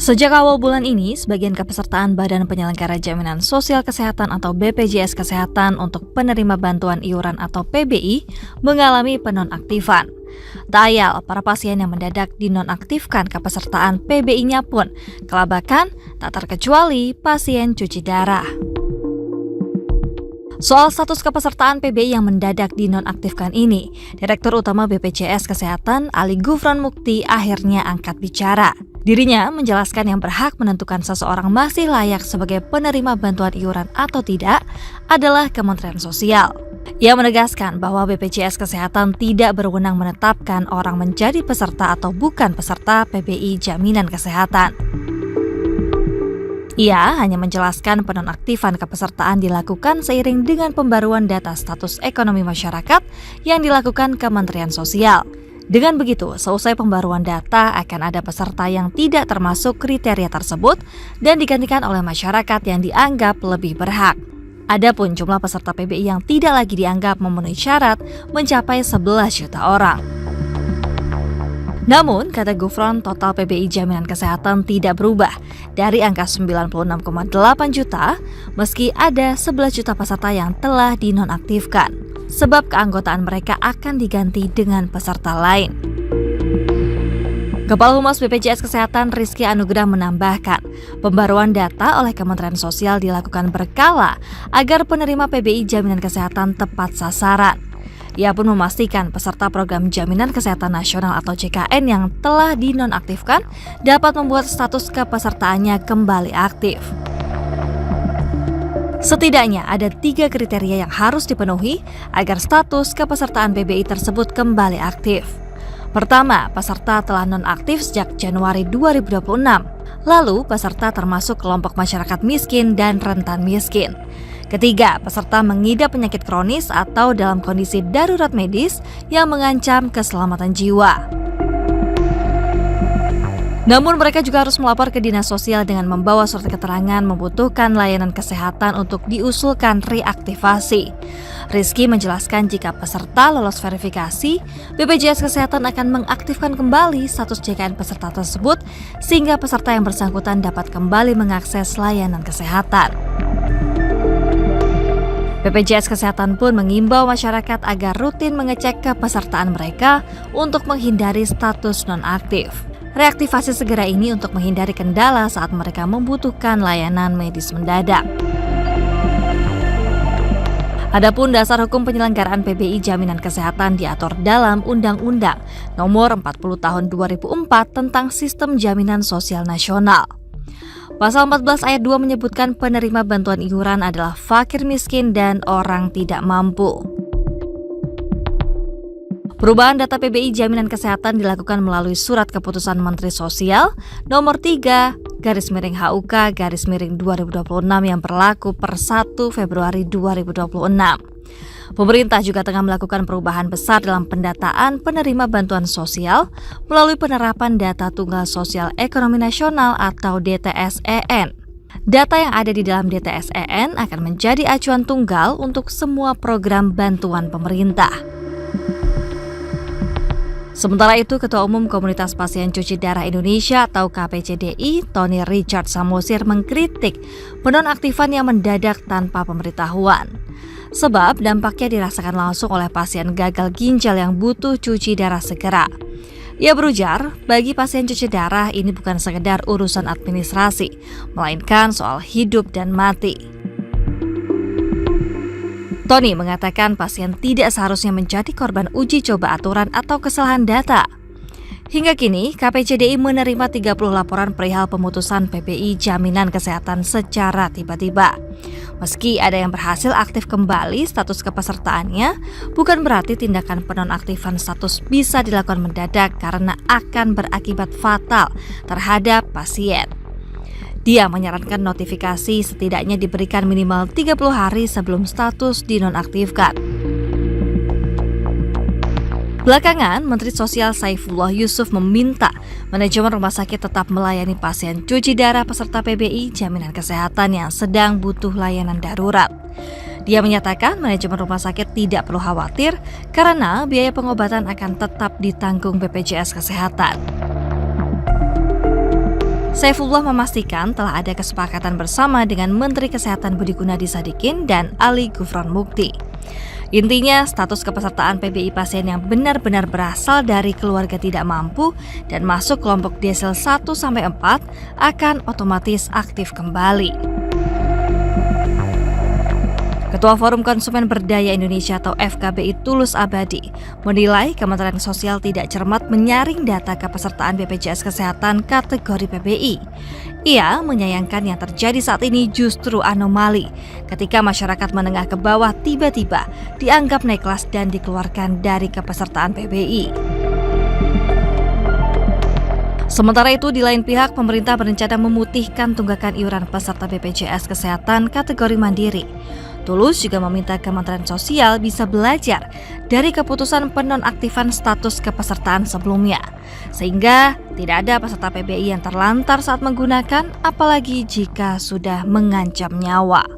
Sejak awal bulan ini, sebagian kepesertaan Badan Penyelenggara Jaminan Sosial Kesehatan atau BPJS Kesehatan untuk penerima bantuan iuran atau PBI mengalami penonaktifan. Tak ayal, para pasien yang mendadak dinonaktifkan kepesertaan PBI-nya pun kelabakan, tak terkecuali pasien cuci darah. Soal status kepesertaan PBI yang mendadak dinonaktifkan ini, Direktur Utama BPJS Kesehatan Ali Gufron Mukti akhirnya angkat bicara. Dirinya menjelaskan yang berhak menentukan seseorang masih layak sebagai penerima bantuan iuran atau tidak adalah Kementerian Sosial. Ia menegaskan bahwa BPJS Kesehatan tidak berwenang menetapkan orang menjadi peserta atau bukan peserta PBI Jaminan Kesehatan. Ia hanya menjelaskan penonaktifan kepesertaan dilakukan seiring dengan pembaruan data status ekonomi masyarakat yang dilakukan Kementerian Sosial. Dengan begitu, seusai pembaruan data akan ada peserta yang tidak termasuk kriteria tersebut dan digantikan oleh masyarakat yang dianggap lebih berhak. Adapun jumlah peserta PBI yang tidak lagi dianggap memenuhi syarat mencapai 11 juta orang. Namun, kata Gufron, total PBI Jaminan Kesehatan tidak berubah dari angka 96,8 juta meski ada 11 juta peserta yang telah dinonaktifkan, sebab keanggotaan mereka akan diganti dengan peserta lain. Kepala Humas BPJS Kesehatan Rizky Anugrah menambahkan, pembaruan data oleh Kementerian Sosial dilakukan berkala agar penerima PBI Jaminan Kesehatan tepat sasaran. Ia pun memastikan peserta Program Jaminan Kesehatan Nasional atau JKN yang telah dinonaktifkan dapat membuat status kepesertaannya kembali aktif. Setidaknya ada 3 kriteria yang harus dipenuhi agar status kepesertaan PBI tersebut kembali aktif. Pertama, peserta telah nonaktif sejak Januari 2026. Lalu, peserta termasuk kelompok masyarakat miskin dan rentan miskin. Ketiga, peserta mengidap penyakit kronis atau dalam kondisi darurat medis yang mengancam keselamatan jiwa. Namun mereka juga harus melapor ke Dinas Sosial dengan membawa surat keterangan membutuhkan layanan kesehatan untuk diusulkan reaktivasi. Rizky menjelaskan jika peserta lolos verifikasi, BPJS Kesehatan akan mengaktifkan kembali status JKN peserta tersebut sehingga peserta yang bersangkutan dapat kembali mengakses layanan kesehatan. BPJS Kesehatan pun mengimbau masyarakat agar rutin mengecek kepesertaan mereka untuk menghindari status nonaktif. Reaktivasi segera ini untuk menghindari kendala saat mereka membutuhkan layanan medis mendadak. Adapun dasar hukum penyelenggaraan PBI Jaminan Kesehatan diatur dalam Undang-Undang Nomor 40 Tahun 2004 tentang Sistem Jaminan Sosial Nasional. Pasal 14 ayat 2 menyebutkan penerima bantuan iuran adalah fakir miskin dan orang tidak mampu. Perubahan data PBI Jaminan Kesehatan dilakukan melalui Surat Keputusan Menteri Sosial Nomor 3/HUK/2026 yang berlaku per 1 Februari 2026. Pemerintah juga tengah melakukan perubahan besar dalam pendataan penerima bantuan sosial melalui penerapan Data Tunggal Sosial Ekonomi Nasional atau DTSEN. Data yang ada di dalam DTSEN akan menjadi acuan tunggal untuk semua program bantuan pemerintah. Sementara itu, Ketua Umum Komunitas Pasien Cuci Darah Indonesia atau KPCDI, Tony Richard Samosir mengkritik penonaktifan yang mendadak tanpa pemberitahuan. Sebab dampaknya dirasakan langsung oleh pasien gagal ginjal yang butuh cuci darah segera. Ia berujar, bagi pasien cuci darah ini bukan sekedar urusan administrasi, melainkan soal hidup dan mati. Tony mengatakan pasien tidak seharusnya menjadi korban uji coba aturan atau kesalahan data. Hingga kini, KPCDI menerima 30 laporan perihal pemutusan PBI Jaminan Kesehatan secara tiba-tiba. Meski ada yang berhasil aktif kembali status kepesertaannya, bukan berarti tindakan penonaktifan status bisa dilakukan mendadak karena akan berakibat fatal terhadap pasien. Dia menyarankan notifikasi setidaknya diberikan minimal 30 hari sebelum status dinonaktifkan. Belakangan, Menteri Sosial Saifullah Yusuf meminta manajemen rumah sakit tetap melayani pasien cuci darah peserta PBI Jaminan Kesehatan yang sedang butuh layanan darurat. Dia menyatakan manajemen rumah sakit tidak perlu khawatir karena biaya pengobatan akan tetap ditanggung BPJS Kesehatan. Saifullah memastikan telah ada kesepakatan bersama dengan Menteri Kesehatan Budi Gunadi Sadikin dan Ali Gufron Mukti. Intinya, status kepesertaan PBI pasien yang benar-benar berasal dari keluarga tidak mampu dan masuk kelompok desil 1-4 akan otomatis aktif kembali. Ketua Forum Konsumen Berdaya Indonesia atau FKBI Tulus Abadi menilai Kementerian Sosial tidak cermat menyaring data kepesertaan BPJS Kesehatan kategori PBI. Ia menyayangkan yang terjadi saat ini justru anomali ketika masyarakat menengah ke bawah tiba-tiba dianggap naik kelas dan dikeluarkan dari kepesertaan PBI. Sementara itu, di lain pihak, pemerintah berencana memutihkan tunggakan iuran peserta BPJS Kesehatan kategori mandiri. Tulus juga meminta Kementerian Sosial bisa belajar dari keputusan penonaktifan status kepesertaan sebelumnya, sehingga tidak ada peserta PBI yang terlantar saat menggunakan, apalagi jika sudah mengancam nyawa.